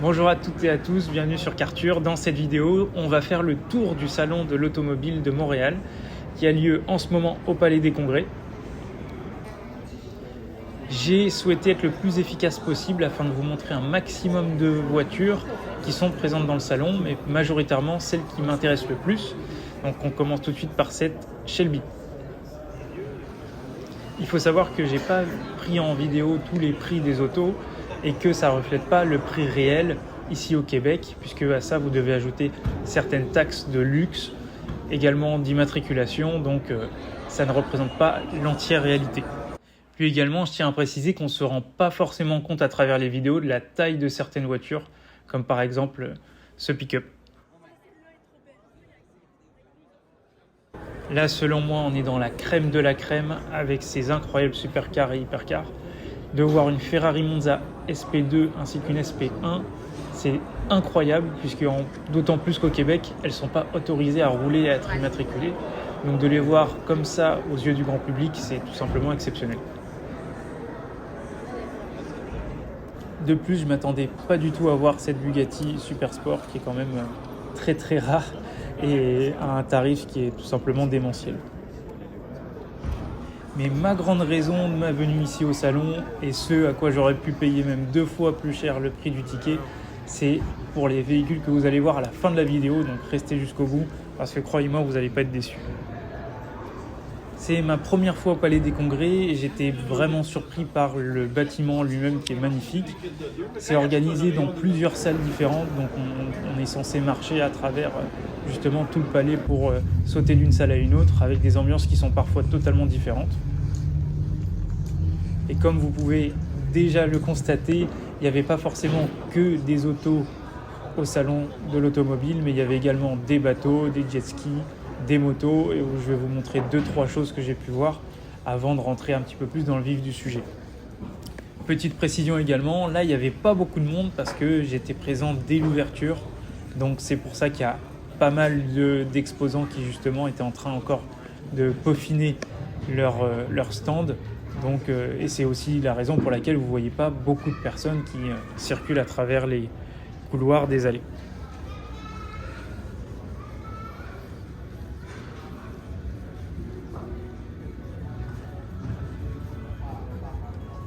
Bonjour à toutes et à tous, bienvenue sur Karture. Dans cette vidéo, on va faire le tour du salon de l'automobile de Montréal qui a lieu en ce moment au Palais des Congrès. J'ai souhaité être le plus efficace possible afin de vous montrer un maximum de voitures qui sont présentes dans le salon, mais majoritairement celles qui m'intéressent le plus. Donc on commence tout de suite par cette Shelby. Il faut savoir que j'ai pas pris en vidéo tous les prix des autos et que ça ne reflète pas le prix réel ici au Québec, puisque à ça vous devez ajouter certaines taxes de luxe, également d'immatriculation, donc ça ne représente pas l'entière réalité. Puis également, je tiens à préciser qu'on ne se rend pas forcément compte à travers les vidéos de la taille de certaines voitures, comme par exemple ce pick-up. Là, selon moi, on est dans la crème de la crème avec ces incroyables supercars et hypercars. De voir une Ferrari Monza SP2 ainsi qu'une SP1, c'est incroyable, puisque d'autant plus qu'au Québec, elles ne sont pas autorisées à rouler et à être immatriculées. Donc de les voir comme ça aux yeux du grand public, c'est tout simplement exceptionnel. De plus, je ne m'attendais pas du tout à voir cette Bugatti Super Sport qui est quand même très très rare et à un tarif qui est tout simplement démentiel. Mais ma grande raison de ma venue ici au salon, et ce à quoi j'aurais pu payer même 2 fois plus cher le prix du ticket, c'est pour les véhicules que vous allez voir à la fin de la vidéo, donc restez jusqu'au bout, parce que croyez-moi, vous n'allez pas être déçus. C'est ma première fois au Palais des Congrès et j'étais vraiment surpris par le bâtiment lui-même qui est magnifique. C'est organisé dans plusieurs salles différentes, donc on est censé marcher à travers justement tout le palais pour sauter d'une salle à une autre avec des ambiances qui sont parfois totalement différentes. Et comme vous pouvez déjà le constater, il n'y avait pas forcément que des autos au salon de l'automobile, mais il y avait également des bateaux, des jet skis, des motos, et où je vais vous montrer 2-3 choses que j'ai pu voir avant de rentrer un petit peu plus dans le vif du sujet. Petite précision également, là il n'y avait pas beaucoup de monde parce que j'étais présent dès l'ouverture, donc c'est pour ça qu'il y a pas mal d'exposants qui justement étaient en train encore de peaufiner leur stand. Donc, et c'est aussi la raison pour laquelle vous ne voyez pas beaucoup de personnes qui circulent à travers les couloirs des allées.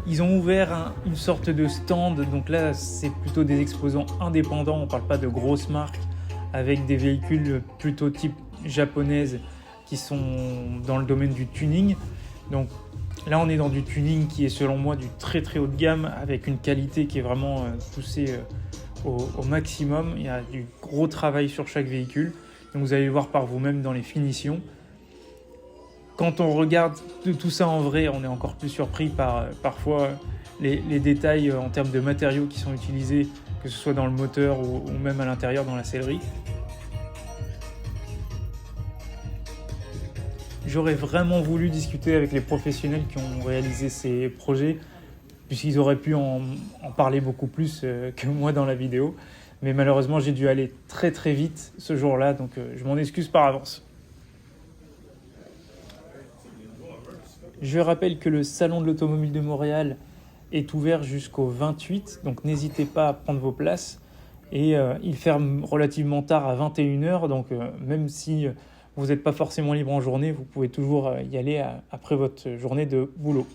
Ils ont ouvert une sorte de stand, donc là c'est plutôt des exposants indépendants, on ne parle pas de grosses marques, avec des véhicules plutôt type japonaise qui sont dans le domaine du tuning. Donc là on est dans du tuning qui est selon moi du très très haut de gamme, avec une qualité qui est vraiment poussée au maximum. Il y a du gros travail sur chaque véhicule, donc vous allez le voir par vous-même dans les finitions. Quand on regarde tout ça en vrai, on est encore plus surpris par parfois les détails en termes de matériaux qui sont utilisés, que ce soit dans le moteur ou même à l'intérieur dans la sellerie. J'aurais vraiment voulu discuter avec les professionnels qui ont réalisé ces projets, puisqu'ils auraient pu en parler beaucoup plus que moi dans la vidéo. Mais malheureusement, j'ai dû aller très très vite ce jour-là, donc je m'en excuse par avance. Je rappelle que le Salon de l'Automobile de Montréal est ouvert jusqu'au 28, donc n'hésitez pas à prendre vos places. Et il ferme relativement tard à 21h, donc même si vous n'êtes pas forcément libre en journée, vous pouvez toujours y aller après votre journée de boulot.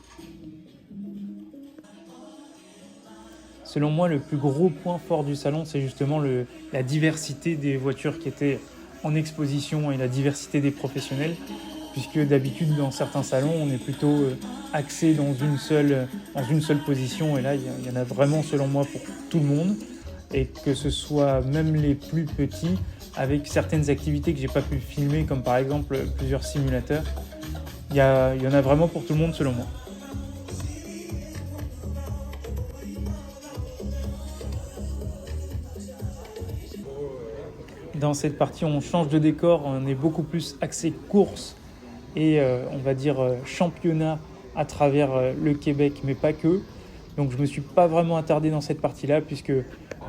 Selon moi, le plus gros point fort du salon, c'est justement la diversité des voitures qui étaient en exposition et la diversité des professionnels. Puisque d'habitude, dans certains salons, on est plutôt axé dans une seule position. Et là, il y en a vraiment, selon moi, pour tout le monde. Et que ce soit même les plus petits, avec certaines activités que je n'ai pas pu filmer, comme par exemple plusieurs simulateurs. Il y en a vraiment pour tout le monde, selon moi. Dans cette partie, on change de décor, on est beaucoup plus axé course et on va dire championnat à travers le Québec, mais pas que. Donc je ne me suis pas vraiment attardé dans cette partie-là, puisque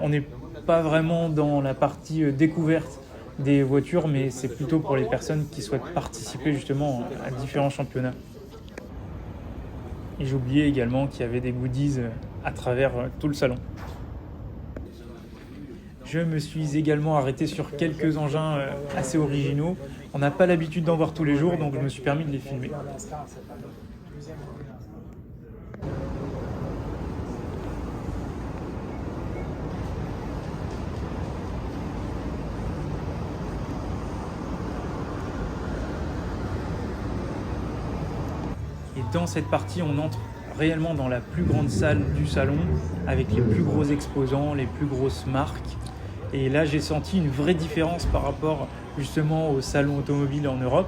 on n'est pas vraiment dans la partie découverte des voitures, mais c'est plutôt pour les personnes qui souhaitent participer justement à différents championnats. Et j'ai oublié également qu'il y avait des goodies à travers tout le salon. Je me suis également arrêté sur quelques engins assez originaux. On n'a pas l'habitude d'en voir tous les jours, donc je me suis permis de les filmer. Et dans cette partie, on entre réellement dans la plus grande salle du salon, avec les plus gros exposants, les plus grosses marques. Et là, j'ai senti une vraie différence par rapport justement au salon automobile en Europe.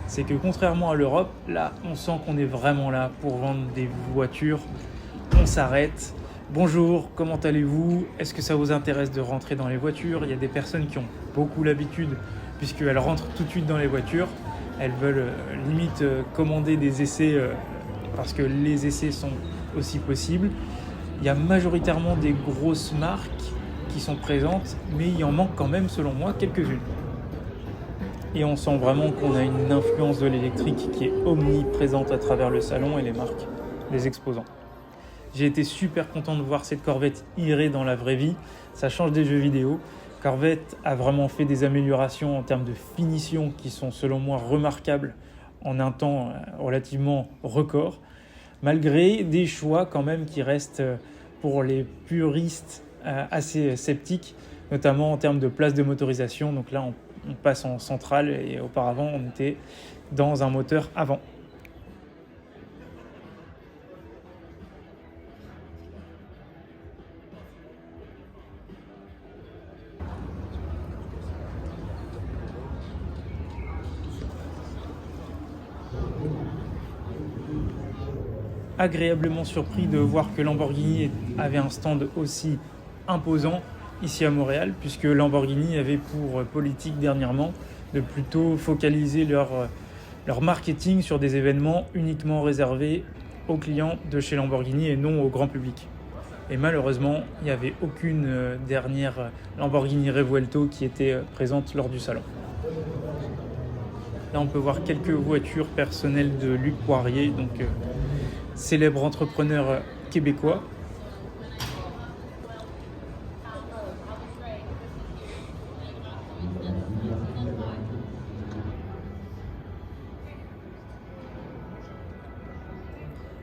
C'est que contrairement à l'Europe, là, on sent qu'on est vraiment là pour vendre des voitures. On s'arrête. Bonjour, comment allez-vous? Est-ce que ça vous intéresse de rentrer dans les voitures? Il y a des personnes qui ont beaucoup l'habitude, puisqu'elles rentrent tout de suite dans les voitures. Elles veulent limite commander des essais parce que les essais sont aussi possibles. Il y a majoritairement des grosses marques qui sont présentes, mais il y en manque quand même, selon moi, quelques-unes. Et on sent vraiment qu'on a une influence de l'électrique qui est omniprésente à travers le salon et les marques, les exposants. J'ai été super content de voir cette Corvette irée dans la vraie vie. Ça change des jeux vidéo. Corvette a vraiment fait des améliorations en termes de finition qui sont selon moi remarquables en un temps relativement record, malgré des choix quand même qui restent pour les puristes assez sceptiques, notamment en termes de place de motorisation. Donc là, on passe en centrale et auparavant, on était dans un moteur avant. Agréablement surpris de voir que Lamborghini avait un stand aussi imposant ici à Montréal, puisque Lamborghini avait pour politique dernièrement de plutôt focaliser leur marketing sur des événements uniquement réservés aux clients de chez Lamborghini et non au grand public. Et malheureusement, il n'y avait aucune dernière Lamborghini Revuelto qui était présente lors du salon. Là, on peut voir quelques voitures personnelles de Luc Poirier, donc célèbre entrepreneur québécois.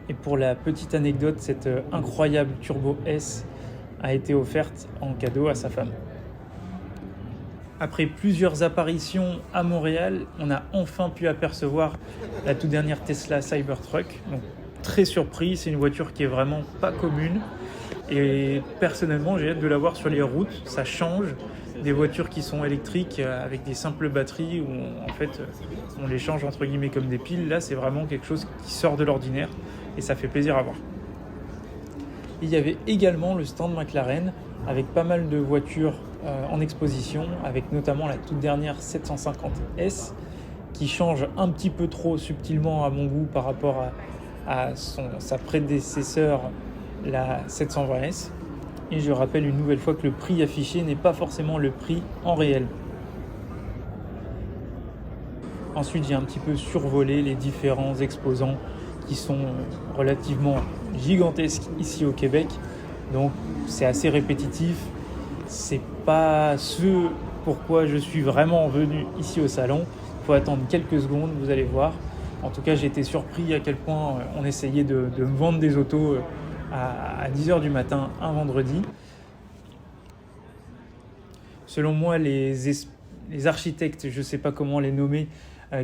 Et pour la petite anecdote, cette incroyable Turbo S a été offerte en cadeau à sa femme. Après plusieurs apparitions à Montréal, on a enfin pu apercevoir la toute dernière Tesla Cybertruck. Donc, très surpris, c'est une voiture qui est vraiment pas commune. Et personnellement, j'ai hâte de la voir sur les routes. Ça change des voitures qui sont électriques avec des simples batteries où en fait on les change entre guillemets comme des piles. Là, c'est vraiment quelque chose qui sort de l'ordinaire et ça fait plaisir à voir. Il y avait également le stand McLaren avec pas mal de voitures en exposition, avec notamment la toute dernière 750S qui change un petit peu trop subtilement à mon goût par rapport à sa prédécesseur, la 720S. Et je rappelle une nouvelle fois que le prix affiché n'est pas forcément le prix en réel. Ensuite, j'ai un petit peu survolé les différents exposants qui sont relativement gigantesques ici au Québec. Donc c'est assez répétitif. C'est pas ce pourquoi je suis vraiment venu ici au salon. Il faut attendre quelques secondes, vous allez voir. En tout cas, j'ai été surpris à quel point on essayait de me vendre des autos à 10h du matin un vendredi. Selon moi, les architectes, je ne sais pas comment les nommer,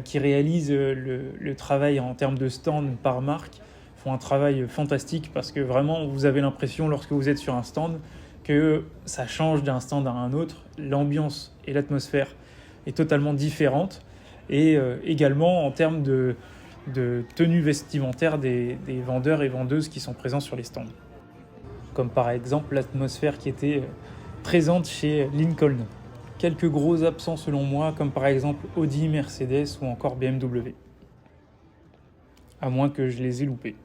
qui réalisent le travail en termes de stand par marque, font un travail fantastique parce que vraiment, vous avez l'impression lorsque vous êtes sur un stand que ça change d'un stand à un autre. L'ambiance et l'atmosphère est totalement différente. Et également en termes de tenue vestimentaire des vendeurs et vendeuses qui sont présents sur les stands. Comme par exemple l'atmosphère qui était présente chez Lincoln. Quelques gros absents selon moi, comme par exemple Audi, Mercedes ou encore BMW. À moins que je les ai loupés.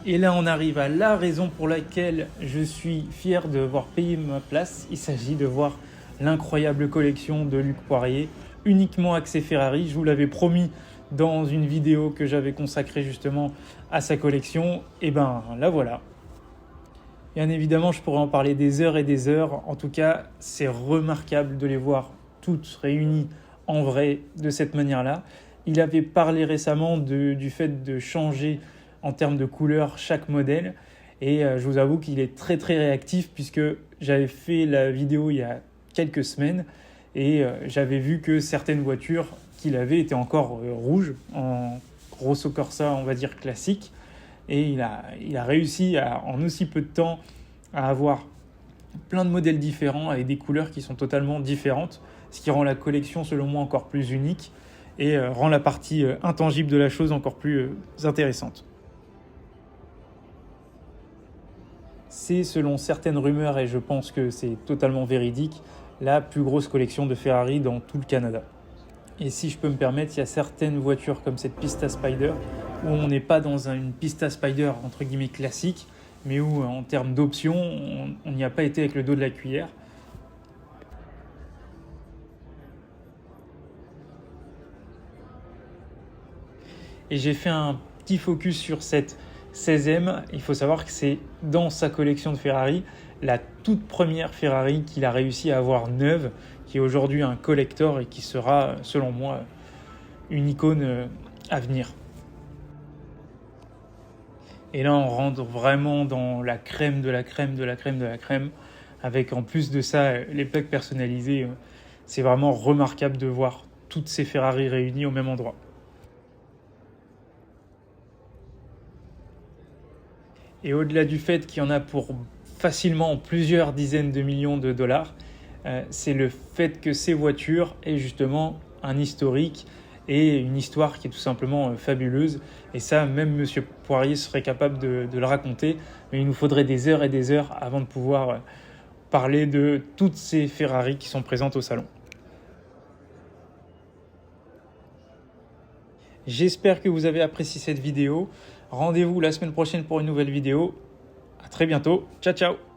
Et là, on arrive à la raison pour laquelle je suis fier de voir payer ma place. Il s'agit de voir l'incroyable collection de Luc Poirier, uniquement axée Ferrari. Je vous l'avais promis dans une vidéo que j'avais consacrée justement à sa collection. Et ben, la voilà. Bien évidemment, je pourrais en parler des heures et des heures. En tout cas, c'est remarquable de les voir toutes réunies en vrai de cette manière-là. Il avait parlé récemment du fait de changer en termes de couleur chaque modèle. Et je vous avoue qu'il est très très réactif puisque j'avais fait la vidéo il y a quelques semaines et j'avais vu que certaines voitures qu'il avait étaient encore rouges, en Rosso Corsa on va dire classique. Et il a réussi en aussi peu de temps à avoir plein de modèles différents avec des couleurs qui sont totalement différentes, ce qui rend la collection selon moi encore plus unique et rend la partie intangible de la chose encore plus intéressante. C'est selon certaines rumeurs, et je pense que c'est totalement véridique, la plus grosse collection de Ferrari dans tout le Canada. Et si je peux me permettre, il y a certaines voitures comme cette Pista Spider où on n'est pas dans une Pista Spider entre guillemets classique, mais où en termes d'options, on n'y a pas été avec le dos de la cuillère. Et j'ai fait un petit focus sur cette 16e. Il faut savoir que c'est dans sa collection de Ferrari la toute première Ferrari qu'il a réussi à avoir neuve, qui est aujourd'hui un collector et qui sera, selon moi, une icône à venir. Et là, on rentre vraiment dans la crème de la crème de la crème de la crème, avec en plus de ça les plaques personnalisées. C'est vraiment remarquable de voir toutes ces Ferrari réunies au même endroit. Et au-delà du fait qu'il y en a pour facilement plusieurs dizaines de millions de dollars, c'est le fait que ces voitures aient justement un historique et une histoire qui est tout simplement fabuleuse. Et ça, même M. Poirier serait capable de le raconter, mais il nous faudrait des heures et des heures avant de pouvoir parler de toutes ces Ferrari qui sont présentes au salon. J'espère que vous avez apprécié cette vidéo. Rendez-vous la semaine prochaine pour une nouvelle vidéo. À très bientôt. Ciao, ciao!